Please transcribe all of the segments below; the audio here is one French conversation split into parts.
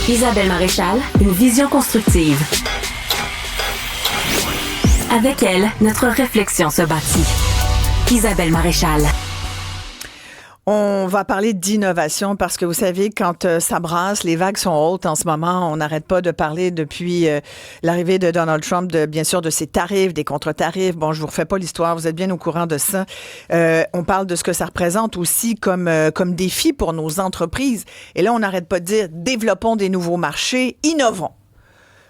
Isabelle Maréchal, une vision constructive. Avec elle, notre réflexion se bâtit. Isabelle Maréchal. On va parler d'innovation parce que vous savez, quand ça brasse, les vagues sont hautes en ce moment. On n'arrête pas de parler depuis l'arrivée de Donald Trump, bien sûr, de ses tarifs, des contre-tarifs. Bon, je vous refais pas l'histoire, vous êtes bien au courant de ça. On parle de ce que ça représente aussi comme défi pour nos entreprises. Et là, on n'arrête pas de dire, développons des nouveaux marchés, innovons.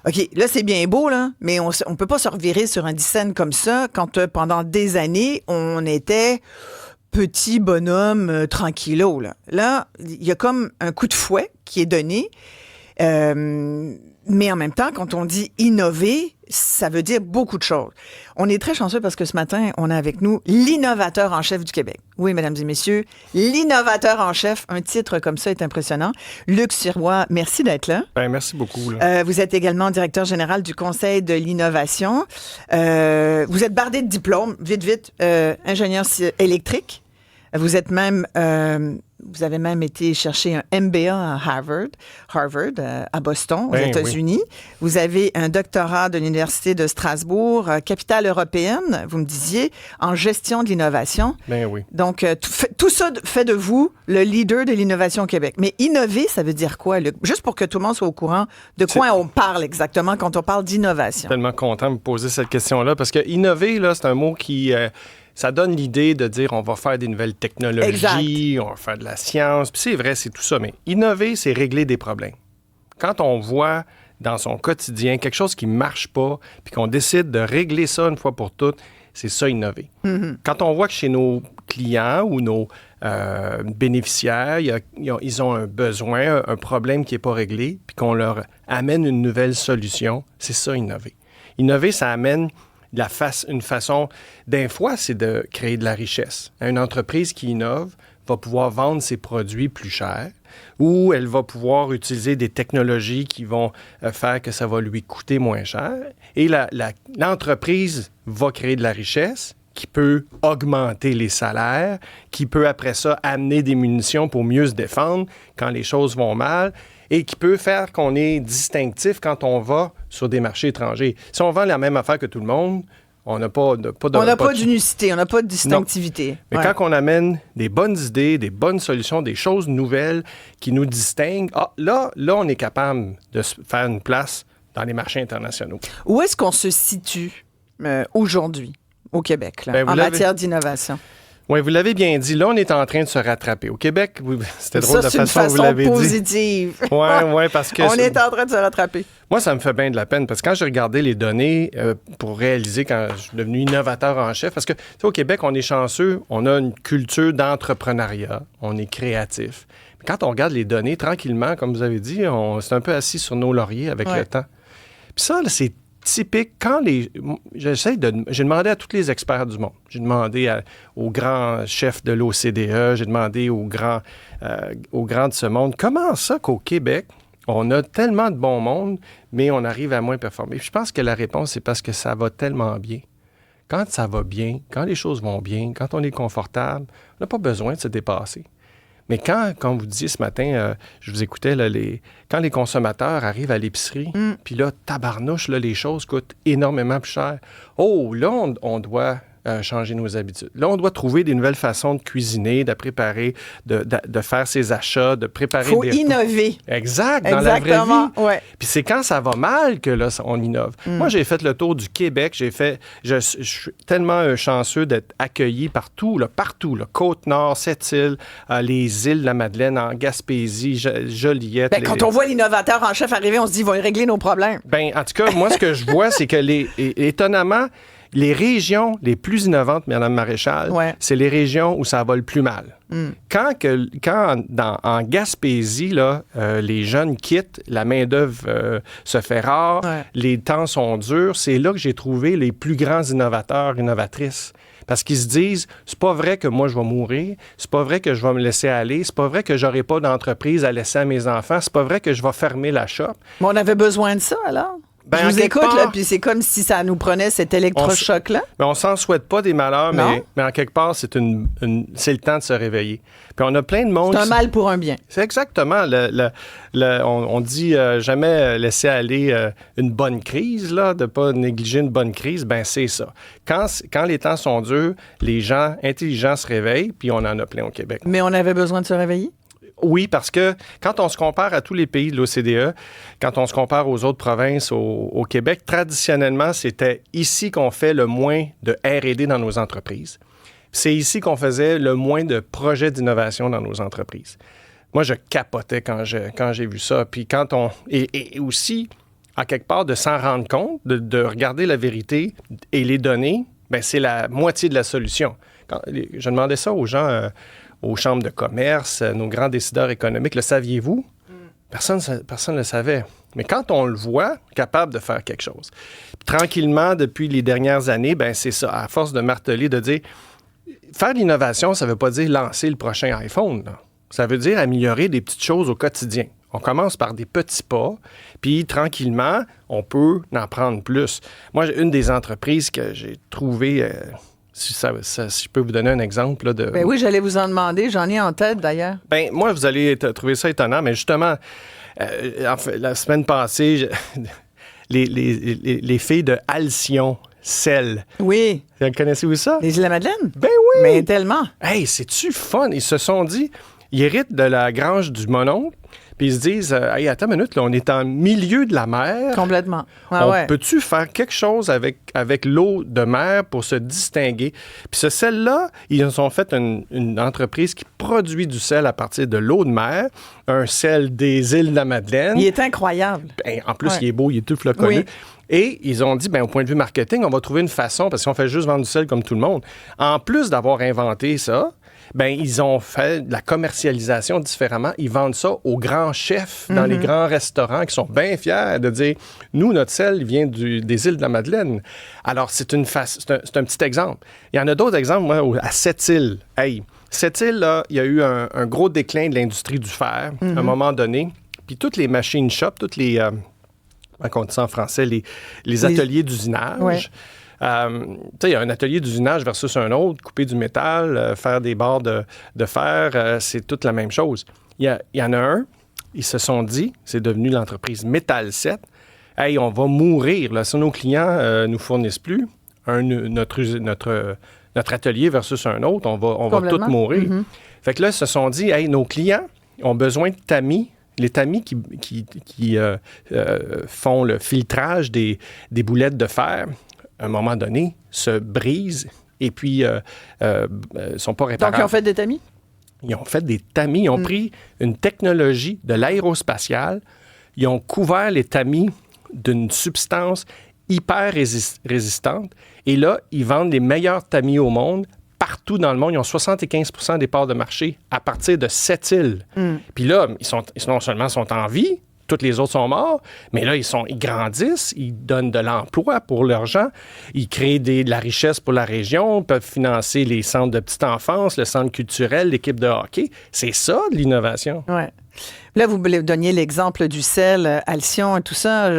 OK, là, c'est bien beau, là, mais on peut pas se revirer sur un 10 cents comme ça quand pendant des années, on était petit bonhomme tranquillo. Là, il y a comme un coup de fouet qui est donné. Mais en même temps, quand on dit innover, ça veut dire beaucoup de choses. On est très chanceux parce que ce matin, on a avec nous l'innovateur en chef du Québec. Oui, mesdames et messieurs, l'innovateur en chef, un titre comme ça est impressionnant. Luc Sirois, merci d'être là. Ben, merci beaucoup. Vous êtes également directeur général du Conseil de l'innovation. Vous êtes bardé de diplômes, vite, ingénieur électrique. Vous êtes même... vous avez même été chercher un MBA à Harvard à Boston, aux États-Unis. Oui. Vous avez un doctorat de l'Université de Strasbourg, capitale européenne, vous me disiez, en gestion de l'innovation. Ben oui. Donc, tout ça fait de vous le leader de l'innovation au Québec. Mais innover, ça veut dire quoi, Luc? Juste pour que tout le monde soit au courant de quoi on parle exactement quand on parle d'innovation. Je suis tellement content de me poser cette question-là parce que innover, là, c'est un mot qui... ça donne l'idée de dire on va faire des nouvelles technologies, on va faire de la science. Puis c'est vrai, c'est tout ça. Mais innover, c'est régler des problèmes. Quand on voit dans son quotidien quelque chose qui ne marche pas, puis qu'on décide de régler ça une fois pour toutes, c'est ça, innover. Mm-hmm. Quand on voit que chez nos clients ou nos bénéficiaires, ils ont un besoin, un problème qui n'est pas réglé, puis qu'on leur amène une nouvelle solution, c'est ça, innover. Innover, ça amène... une façon, d'un fois, c'est de créer de la richesse. Une entreprise qui innove va pouvoir vendre ses produits plus chers ou elle va pouvoir utiliser des technologies qui vont faire que ça va lui coûter moins cher. Et l'entreprise va créer de la richesse qui peut augmenter les salaires, qui peut après ça amener des munitions pour mieux se défendre quand les choses vont mal, et qui peut faire qu'on est distinctif quand on va sur des marchés étrangers. Si on vend la même affaire que tout le monde, on n'a pas d'unicité, on n'a pas de distinctivité. Non. Mais quand on amène des bonnes idées, des bonnes solutions, des choses nouvelles qui nous distinguent, là, on est capable de se faire une place dans les marchés internationaux. Où est-ce qu'on se situe aujourd'hui au Québec là, en matière d'innovation? Oui, vous l'avez bien dit. Là, on est en train de se rattraper. Au Québec, c'était drôle de la façon dont vous l'avez dit. Positive. Oui, parce que... on est en train de se rattraper. Moi, ça me fait bien de la peine parce que quand j'ai regardé les données pour réaliser quand je suis devenu innovateur en chef, parce que tu sais, au Québec, on est chanceux, on a une culture d'entrepreneuriat, on est créatif. Mais quand on regarde les données, tranquillement, comme vous avez dit, on s'est un peu assis sur nos lauriers avec le temps. Puis ça, là, c'est typique. J'ai demandé à tous les experts du monde. J'ai demandé aux grands chefs de l'OCDE, j'ai demandé aux grands de ce monde, comment ça qu'au Québec, on a tellement de bon monde, mais on arrive à moins performer? Puis je pense que la réponse, c'est parce que ça va tellement bien. Quand ça va bien, quand les choses vont bien, quand on est confortable, on n'a pas besoin de se dépasser. Mais quand vous disiez ce matin, je vous écoutais, là, quand les consommateurs arrivent à l'épicerie, puis là, tabarnouche, là, les choses coûtent énormément plus cher. Oh, là, on doit changer nos habitudes. Là, on doit trouver des nouvelles façons de cuisiner, de préparer, de faire ses achats, de préparer des... Il faut innover. Exact, dans la vraie vie. Ouais. Puis c'est quand ça va mal que là, on innove. Moi, j'ai fait le tour du Québec. Je suis tellement chanceux d'être accueilli partout, Côte-Nord, Sept-Îles, les îles de la Madeleine, en Gaspésie, Joliette. Quand on voit l'innovateur en chef arriver, on se dit, ils vont régler nos problèmes. En tout cas, moi, ce que je vois, c'est que étonnamment, les régions les plus innovantes, Mme Maréchal, c'est les régions où ça va le plus mal. Quand en Gaspésie, là, les jeunes quittent, la main-d'œuvre se fait rare, les temps sont durs, c'est là que j'ai trouvé les plus grands innovateurs, innovatrices. Parce qu'ils se disent, c'est pas vrai que moi je vais mourir, c'est pas vrai que je vais me laisser aller, c'est pas vrai que j'aurai pas d'entreprise à laisser à mes enfants, c'est pas vrai que je vais fermer la shop. Mais on avait besoin de ça, alors? Je vous écoute, là, puis c'est comme si ça nous prenait cet électrochoc-là. On s'en souhaite pas des malheurs, mais en quelque part, c'est le temps de se réveiller. Puis on a plein de monde... C'est un mal pour un bien. C'est exactement. On dit jamais laisser aller une bonne crise, là, de pas négliger une bonne crise. Ben c'est ça. Quand les temps sont durs, les gens intelligents se réveillent, puis on en a plein au Québec. Mais on avait besoin de se réveiller? Oui, parce que quand on se compare à tous les pays de l'OCDE, quand on se compare aux autres provinces au Québec, traditionnellement, c'était ici qu'on fait le moins de R&D dans nos entreprises. C'est ici qu'on faisait le moins de projets d'innovation dans nos entreprises. Moi, je capotais quand j'ai vu ça. Puis quand et aussi, à quelque part, de s'en rendre compte, de regarder la vérité et les données, bien, c'est la moitié de la solution. Je demandais ça aux gens... aux chambres de commerce, nos grands décideurs économiques. Le saviez-vous? Personne ne le savait. Mais quand on le voit, capable de faire quelque chose. Puis, tranquillement, depuis les dernières années, ben c'est ça, à force de marteler, de dire, faire de l'innovation, ça ne veut pas dire lancer le prochain iPhone. Là. Ça veut dire améliorer des petites choses au quotidien. On commence par des petits pas, puis tranquillement, on peut en prendre plus. Moi, une des entreprises que j'ai trouvées... Si je peux vous donner un exemple. Là, de... Ben oui, j'allais vous en demander. J'en ai en tête, d'ailleurs. Ben moi, vous allez trouver ça étonnant, mais justement, la semaine passée, les filles de Alcyon Sel. Oui. Connaissez-vous ça? Les Îles-de-la-Madeleine? Ben oui! Mais tellement. Hey, c'est-tu fun? Ils se sont dit, ils héritent de la grange du mononcle, puis ils se disent, hey, attends une minute, là, on est en milieu de la mer. Complètement. Peux-tu faire quelque chose avec l'eau de mer pour se distinguer? Puis ce sel-là, ils ont fait une entreprise qui produit du sel à partir de l'eau de mer, un sel des îles de la Madeleine. Il est incroyable. Ben, en plus, il est beau, il est tout floconneux. Oui. Et ils ont dit, ben, au point de vue marketing, on va trouver une façon, parce qu'on fait juste vendre du sel comme tout le monde. En plus d'avoir inventé ça, ben ils ont fait de la commercialisation différemment. Ils vendent ça aux grands chefs dans les grands restaurants qui sont bien fiers de dire, nous, notre sel vient des îles de la Madeleine. Alors, c'est un petit exemple. Il y en a d'autres exemples, moi, à Sept-Îles. Hey, Sept-Îles, là, il y a eu un gros déclin de l'industrie du fer à un moment donné. Puis toutes les machine shops, toutes les... comment on dit ça en français? Les ateliers d'usinage... Ouais. Il y a un atelier d'usinage versus un autre, couper du métal, faire des barres de fer, c'est toute la même chose. Il y en a un, ils se sont dit, c'est devenu l'entreprise Métal 7, hey, on va mourir, là, si nos clients nous fournissent plus notre atelier versus un autre, on va tous mourir. Fait que là, ils se sont dit, hey, nos clients ont besoin de tamis. Les tamis qui font le filtrage des boulettes de fer, à un moment donné, se brisent et puis sont pas réparables. Donc, ils ont fait des tamis? Ils ont fait des tamis. Ils ont pris une technologie de l'aérospatiale. Ils ont couvert les tamis d'une substance hyper résistante. Et là, ils vendent les meilleurs tamis au monde. Partout dans le monde, ils ont 75% des parts de marché à partir de Sept-Îles. Puis là, ils non seulement sont en vie, toutes les autres sont morts, mais là, ils grandissent, ils donnent de l'emploi pour leurs gens, ils créent de la richesse pour la région, peuvent financer les centres de petite enfance, le centre culturel, l'équipe de hockey. C'est ça, de l'innovation. Oui. Là, vous donniez l'exemple du sel, Alcyon et tout ça.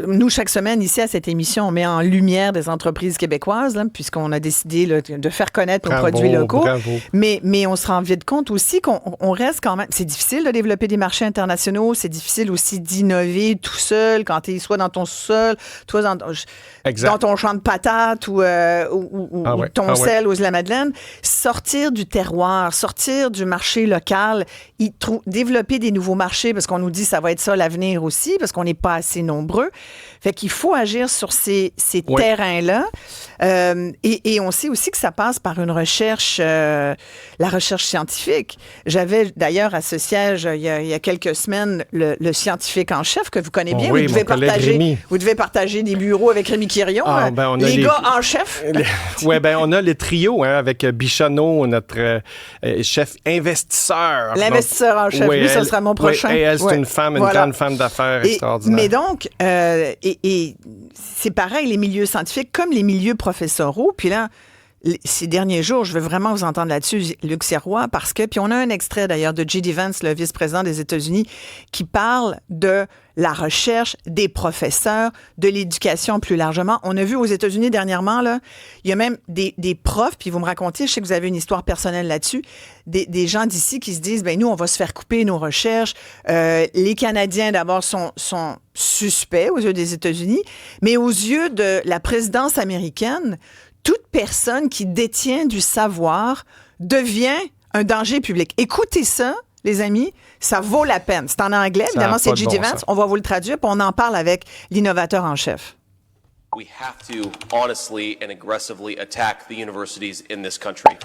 Nous, chaque semaine, ici, à cette émission, on met en lumière des entreprises québécoises, là, puisqu'on a décidé là, de faire connaître nos produits locaux. Bravo. Mais on se rend vite compte aussi qu'on reste quand même... C'est difficile de développer des marchés internationaux. C'est difficile aussi d'innover tout seul quand tu es soit dans ton sous-sol, toi dans ton champ de patates ou ton sel aux Îles-de-la-Madeleine. Sortir du terroir, sortir du marché local, développer des nouveaux marchés, parce qu'on nous dit que ça va être ça l'avenir aussi, parce qu'on n'est pas assez nombreux. Fait qu'il faut agir sur ces terrains-là. Et on sait aussi que ça passe par une recherche, la recherche scientifique. J'avais d'ailleurs à ce siège, il y a quelques semaines, le scientifique en chef que vous connaissez bien. Oui, vous devez partager des bureaux avec Rémi Quirion. Les gars en chef. Oui, on a le trio avec Bichonneau, notre chef investisseur. L'investisseur en chef, lui, ça sera mon prochain. Et elle, c'est une femme, une grande femme d'affaires extraordinaire. Mais donc, et c'est pareil, les milieux scientifiques comme les milieux professoraux. Puis là, ces derniers jours, je veux vraiment vous entendre là-dessus, Luc Sirois, parce que, puis on a un extrait d'ailleurs de J.D. Vance, le vice-président des États-Unis, qui parle de la recherche, des professeurs, de l'éducation plus largement. On a vu aux États-Unis dernièrement, là, il y a même des profs, puis vous me racontiez, je sais que vous avez une histoire personnelle là-dessus, des gens d'ici qui se disent, ben nous, on va se faire couper nos recherches. Les Canadiens, d'abord, sont suspects aux yeux des États-Unis, mais aux yeux de la présidence américaine, toute personne qui détient du savoir devient un danger public. Écoutez ça, les amis, ça vaut la peine. C'est en anglais, évidemment, c'est J.D. Vance. On va vous le traduire, puis on en parle avec l'innovateur en chef. We have to honestly and aggressively attack the universities in this country.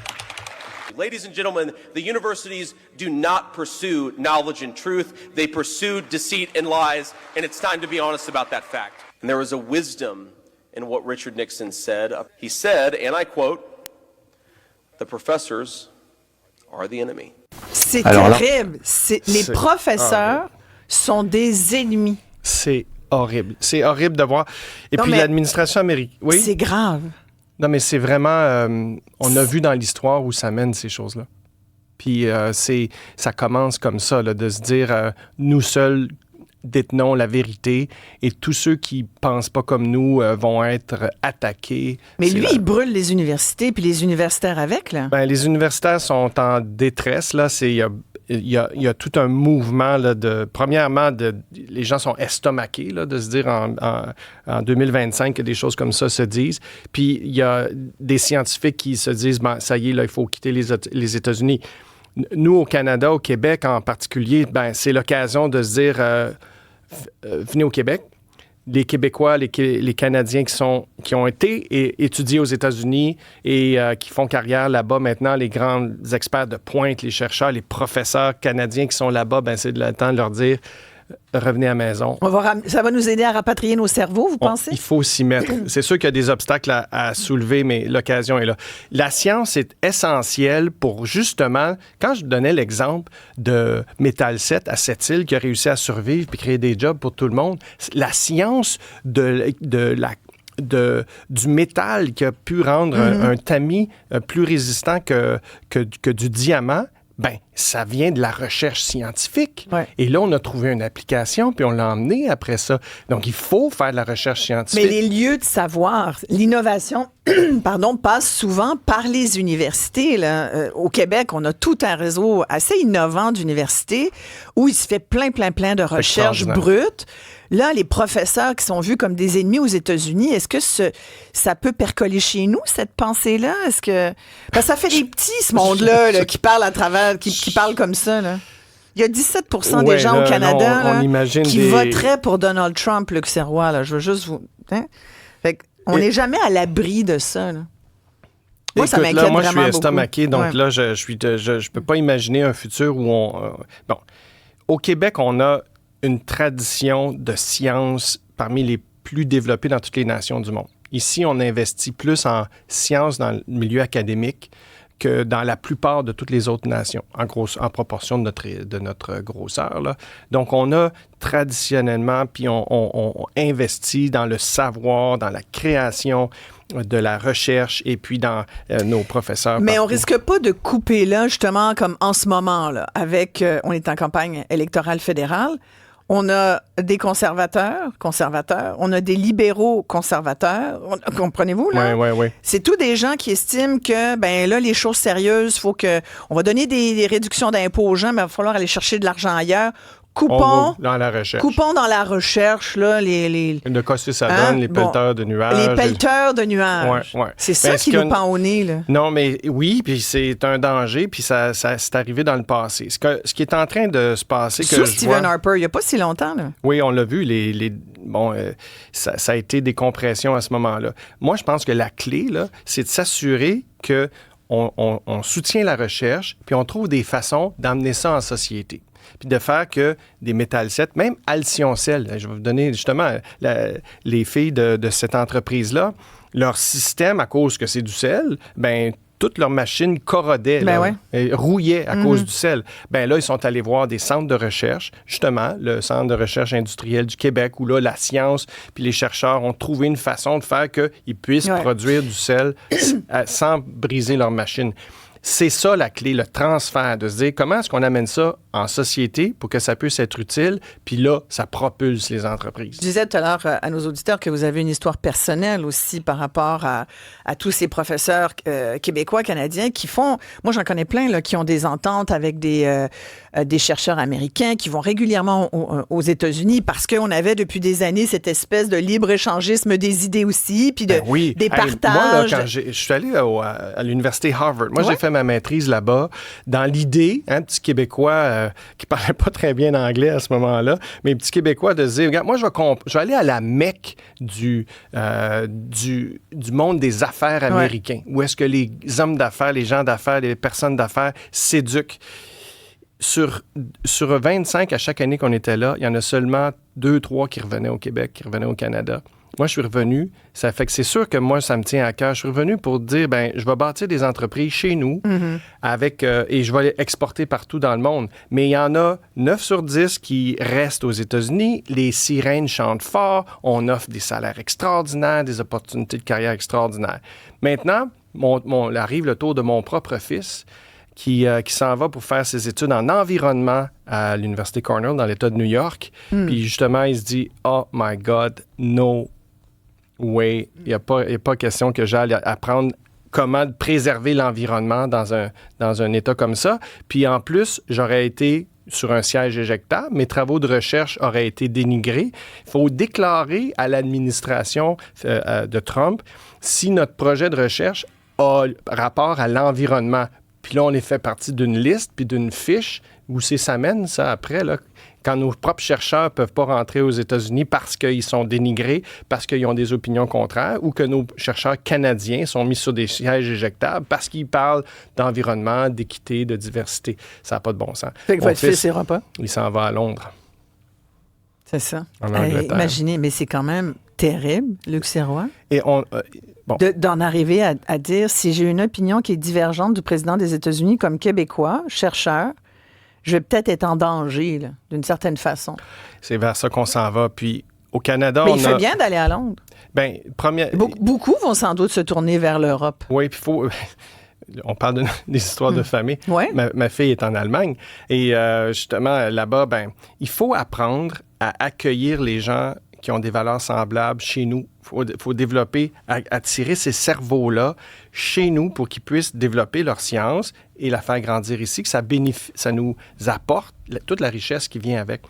Ladies and gentlemen, the universities do not pursue knowledge and truth. They pursue deceit and lies, and it's time to be honest about that fact. And there is a wisdom in what Richard Nixon said. He said, and I quote, "The professors are the enemy." C'est terrible. Les professeurs sont des ennemis. C'est horrible. C'est horrible de voir. Et puis l'administration américaine... Oui? C'est grave. Non, mais c'est vraiment... on a vu dans l'histoire où ça mène, ces choses-là. Puis ça commence comme ça, là, de se dire, nous seuls détenons la vérité et tous ceux qui pensent pas comme nous vont être attaqués. Mais lui, il brûle les universités puis les universitaires avec, là. Ben, les universitaires sont en détresse, là. Il y a tout un mouvement, là, premièrement, les gens sont estomaqués, là, de se dire en 2025 que des choses comme ça se disent. Puis il y a des scientifiques qui se disent, ben, ça y est, là, il faut quitter les États-Unis. Nous, au Canada, au Québec en particulier, ben, c'est l'occasion de se dire, venez au Québec. Les Québécois, les Canadiens qui ont été étudiés aux États-Unis et qui font carrière là-bas maintenant, les grands experts de pointe, les chercheurs, les professeurs canadiens qui sont là-bas, ben, c'est le temps de leur dire, revenez à la maison. Ça va nous aider à rapatrier nos cerveaux, vous pensez? Il faut s'y mettre. C'est sûr qu'il y a des obstacles à soulever, mais l'occasion est là. La science est essentielle pour justement, quand je donnais l'exemple de Metal 7 à Sept-Îles qui a réussi à survivre et créer des jobs pour tout le monde, la science du métal qui a pu rendre un tamis plus résistant que du diamant, ben, ça vient de la recherche scientifique. Ouais. Et là, on a trouvé une application, puis on l'a emmené après ça. Donc, il faut faire de la recherche scientifique. Mais les lieux de savoir, l'innovation, passe souvent par les universités. Là. Au Québec, on a tout un réseau assez innovant d'universités où il se fait plein de recherches brutes. Là, les professeurs qui sont vus comme des ennemis aux États-Unis, est-ce que ça peut percoler chez nous, cette pensée-là? Est-ce que... Parce que ça fait des petits, ce monde-là, là, qui parlent à travers, qui parlent comme ça, là. Il y a 17% des gens au Canada qui voteraient pour Donald Trump, Luc Sirois, là. Je veux juste vous... Hein? Fait on n'est jamais à l'abri de ça, là. Moi, ça m'inquiète vraiment beaucoup. Moi, je suis estomaqué, donc là, je peux pas imaginer un futur où on... Bon, au Québec, on a une tradition de science parmi les plus développées dans toutes les nations du monde. Ici, on investit plus en sciences dans le milieu académique que dans la plupart de toutes les autres nations, en proportion de notre grosseur, là. Donc, on a traditionnellement, puis on investit dans le savoir, dans la création, de la recherche et puis dans nos professeurs. Mais on risque pas de couper là, justement, comme en ce moment, là, avec, on est en campagne électorale fédérale. On a des conservateurs, on a des libéraux conservateurs. Comprenez-vous, là? Oui. C'est tous des gens qui estiment que, ben là, les choses sérieuses, faut que... On va donner des réductions d'impôts aux gens, mais il va falloir aller chercher de l'argent ailleurs. Coupons dans la recherche. Coupons dans la recherche, là, les... De quoi ça donne, les pelleteurs de nuages. Les pelleteurs de nuages. Ouais. C'est ça qui nous pend au nez, là. Non, mais oui, puis c'est un danger, puis ça c'est arrivé dans le passé. Ce qui est en train de se passer... Sous Stephen Harper, il n'y a pas si longtemps, là. Oui, on l'a vu, ça a été des compressions à ce moment-là. Moi, je pense que la clé, là, c'est de s'assurer que on soutient la recherche, puis on trouve des façons d'emmener ça en société. Puis de faire que des Metal 7, même Alcyon Cell, je vais vous donner justement les filles de cette entreprise-là, leur système, à cause que c'est du sel, ben toutes leurs machines corrodaient, rouillaient à cause du sel. Ben là, ils sont allés voir des centres de recherche, justement, le Centre de recherche industrielle du Québec, où là, la science puis les chercheurs ont trouvé une façon de faire qu'ils puissent produire du sel sans briser leur machine. C'est ça la clé, le transfert, de se dire comment est-ce qu'on amène ça en société pour que ça puisse être utile, puis là, ça propulse les entreprises. Je disais tout à l'heure à nos auditeurs que vous avez une histoire personnelle aussi par rapport à tous ces professeurs québécois, canadiens qui font, moi j'en connais plein là, qui ont des ententes avec des chercheurs américains qui vont régulièrement aux États-Unis parce qu'on avait depuis des années cette espèce de libre-échangisme des idées aussi, puis des partages. Moi, là, quand je suis allé à l'université Harvard, moi j'ai fait ma maîtrise là-bas dans l'idée, un petit Québécois qui parlait pas très bien anglais à ce moment-là, mais un petit Québécois de se dire, regarde, moi je vais aller à la Mecque du monde des affaires américains, où est-ce que les hommes d'affaires, les gens d'affaires, les personnes d'affaires s'éduquent. Sur 25 à chaque année qu'on était là, il y en a seulement 2-3 qui revenaient au Québec, qui revenaient au Canada. Moi, je suis revenu. Ça fait que c'est sûr que moi, ça me tient à cœur. Je suis revenu pour dire, je vais bâtir des entreprises chez nous et je vais les exporter partout dans le monde. Mais il y en a 9 sur 10 qui restent aux États-Unis. Les sirènes chantent fort. On offre des salaires extraordinaires, des opportunités de carrière extraordinaires. Maintenant, arrive le tour de mon propre fils qui s'en va pour faire ses études en environnement à l'Université Cornell dans l'État de New York. Puis justement, il se dit « Oh my God, no way, il n'y a pas question que j'aille apprendre comment préserver l'environnement dans un État comme ça. Puis en plus, j'aurais été sur un siège éjectable, mes travaux de recherche auraient été dénigrés. Il faut déclarer à l'administration de Trump si notre projet de recherche a rapport à l'environnement. Puis là, on est fait partie d'une liste puis d'une fiche où ça mène, ça, après, là, quand nos propres chercheurs ne peuvent pas rentrer aux États-Unis parce qu'ils sont dénigrés, parce qu'ils ont des opinions contraires, ou que nos chercheurs canadiens sont mis sur des sièges éjectables parce qu'ils parlent d'environnement, d'équité, de diversité. Ça n'a pas de bon sens. Fait que votre fils n'ira pas? Il s'en va à Londres. C'est ça. En Angleterre. Imaginez, mais c'est quand même terrible, Luc Sirois. Et d'en arriver à dire, si j'ai une opinion qui est divergente du président des États-Unis comme Québécois, chercheur, je vais peut-être être en danger, là, d'une certaine façon. C'est vers ça qu'on s'en va. Puis au Canada, mais il fait bien d'aller à Londres. Beaucoup vont sans doute se tourner vers l'Europe. Oui, puis il faut... On parle des histoires de famille. Ouais. Ma fille est en Allemagne. Et justement, là-bas, il faut apprendre à accueillir les gens qui ont des valeurs semblables chez nous. Il faut développer, attirer ces cerveaux-là chez nous pour qu'ils puissent développer leur science et la faire grandir ici, que ça nous apporte toute la richesse qui vient avec.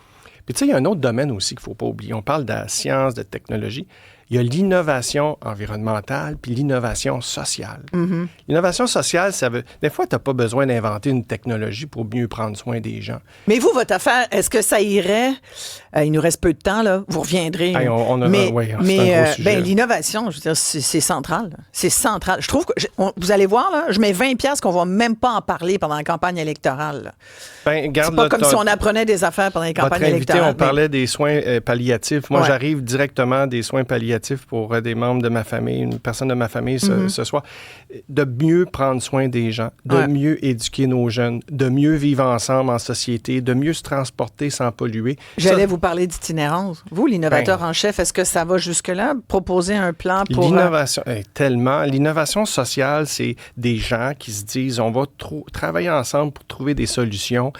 Puis tu sais, il y a un autre domaine aussi qu'il ne faut pas oublier. On parle de la science, de technologie. Il y a l'innovation environnementale puis l'innovation sociale. Mm-hmm. L'innovation sociale, ça veut... Des fois, tu n'as pas besoin d'inventer une technologie pour mieux prendre soin des gens. Mais vous, votre affaire, est-ce que ça irait... il nous reste peu de temps, là. Vous reviendrez. Hey, c'est un gros sujet. L'innovation, je veux dire, c'est central. Là. C'est central. Je trouve que... vous allez voir, là, je mets 20$ qu'on ne va même pas en parler pendant la campagne électorale. C'est pas comme si on apprenait des affaires pendant les campagnes électorales. On parlait des soins palliatifs. Moi, j'arrive directement des soins palliatifs pour des membres de ma famille, une personne de ma famille ce soir, de mieux prendre soin des gens, de mieux éduquer nos jeunes, de mieux vivre ensemble en société, de mieux se transporter sans polluer. J'allais vous parler d'itinérance. Vous, l'innovateur en chef, est-ce que ça va jusque-là? Proposer un plan pour... L'innovation, tellement. L'innovation sociale, c'est des gens qui se disent, on va travailler ensemble pour trouver des solutions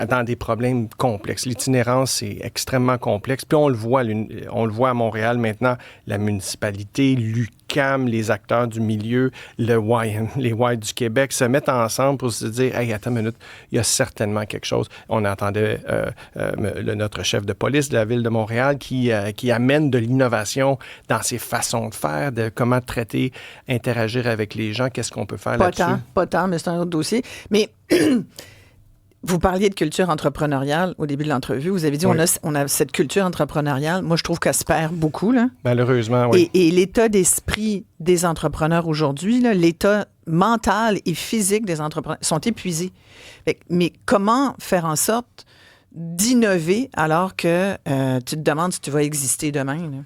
dans des problèmes complexes. L'itinérance, c'est extrêmement complexe. Puis on le voit à Montréal maintenant, la municipalité, l'UQAM, les acteurs du milieu, les Y du Québec se mettent ensemble pour se dire « Hey, attends une minute, il y a certainement quelque chose. » On entendait notre chef de police de la Ville de Montréal qui amène de l'innovation dans ses façons de faire, de comment traiter, interagir avec les gens, qu'est-ce qu'on peut faire là-dessus. Pas tant, mais c'est un autre dossier. Mais... Vous parliez de culture entrepreneuriale au début de l'entrevue. Vous avez dit on a cette culture entrepreneuriale. Moi, je trouve qu'elle se perd beaucoup. Là. Malheureusement, oui. Et l'état d'esprit des entrepreneurs aujourd'hui, là, l'état mental et physique des entrepreneurs sont épuisés. Mais comment faire en sorte d'innover alors que tu te demandes si tu vas exister demain? Là?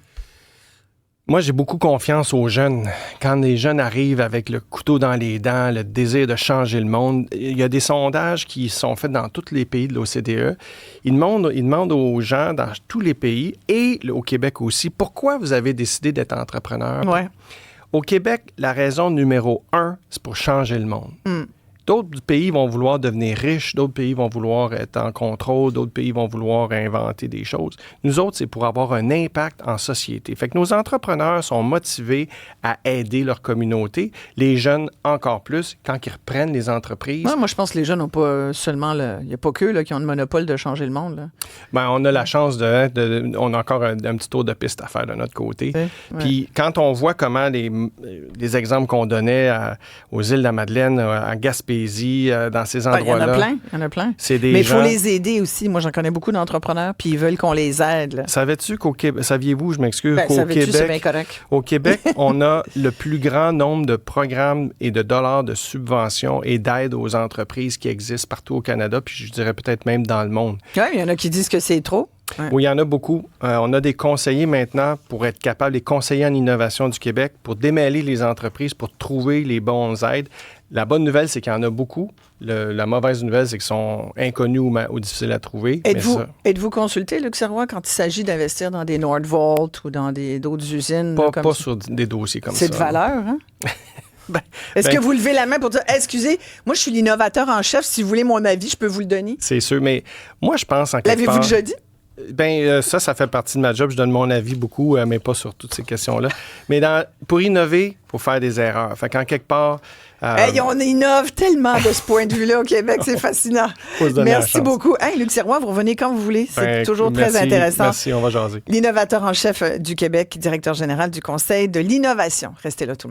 Moi, j'ai beaucoup confiance aux jeunes. Quand les jeunes arrivent avec le couteau dans les dents, le désir de changer le monde, il y a des sondages qui sont faits dans tous les pays de l'OCDE. Ils demandent aux gens dans tous les pays et au Québec aussi, pourquoi vous avez décidé d'être entrepreneur? Ouais. Au Québec, la raison numéro 1, c'est pour changer le monde. D'autres pays vont vouloir devenir riches, d'autres pays vont vouloir être en contrôle, d'autres pays vont vouloir inventer des choses. Nous autres, c'est pour avoir un impact en société. Fait que nos entrepreneurs sont motivés à aider leur communauté. Les jeunes, encore plus, quand ils reprennent les entreprises. Moi, je pense que les jeunes n'ont pas seulement... Il n'y a pas qu'eux là, qui ont le monopole de changer le monde. Là. Ben, on a la chance on a encore un petit tour de piste à faire de notre côté. Ouais. Puis quand on voit comment les exemples qu'on donnait aux îles de la Madeleine, à Gaspésie, dans ces endroits-là. Il y en a plein. C'est des Mais il faut gens... les aider aussi. Moi, j'en connais beaucoup d'entrepreneurs, puis ils veulent qu'on les aide. Là. Savais-tu qu'au Québec... Saviez-vous, je m'excuse, qu'au savais-tu, c'est bien Québec... correct. Au Québec, on a le plus grand nombre de programmes et de dollars de subventions et d'aides aux entreprises qui existent partout au Canada, puis je dirais peut-être même dans le monde. Oui, il y en a qui disent que c'est trop. Ouais. Oui, il y en a beaucoup. On a des conseillers maintenant pour être capables, des conseillers en innovation du Québec, pour démêler les entreprises, pour trouver les bonnes aides. La bonne nouvelle, c'est qu'il y en a beaucoup. La mauvaise nouvelle, c'est qu'ils sont inconnus ou difficiles à trouver. Êtes-vous consulté, Luc Serrois, quand il s'agit d'investir dans des Nordvolt ou dans d'autres usines? Pas sur des dossiers comme ça. C'est de valeur, hein? Est-ce que vous levez la main pour dire, excusez, moi, je suis l'innovateur en chef. Si vous voulez mon avis, je peux vous le donner? C'est sûr, mais moi, je pense en quelque part... L'avez-vous déjà dit? Ça fait partie de ma job. Je donne mon avis beaucoup, mais pas sur toutes ces questions-là. Mais pour innover, il faut faire des erreurs. Fait qu'en quelque part... on innove tellement de ce point de vue-là au Québec. C'est fascinant. Merci beaucoup. Hey, Luc Serrois, vous revenez quand vous voulez. C'est toujours très intéressant. Merci, on va jaser. L'innovateur en chef du Québec, directeur général du Conseil de l'innovation. Restez là, tout le monde.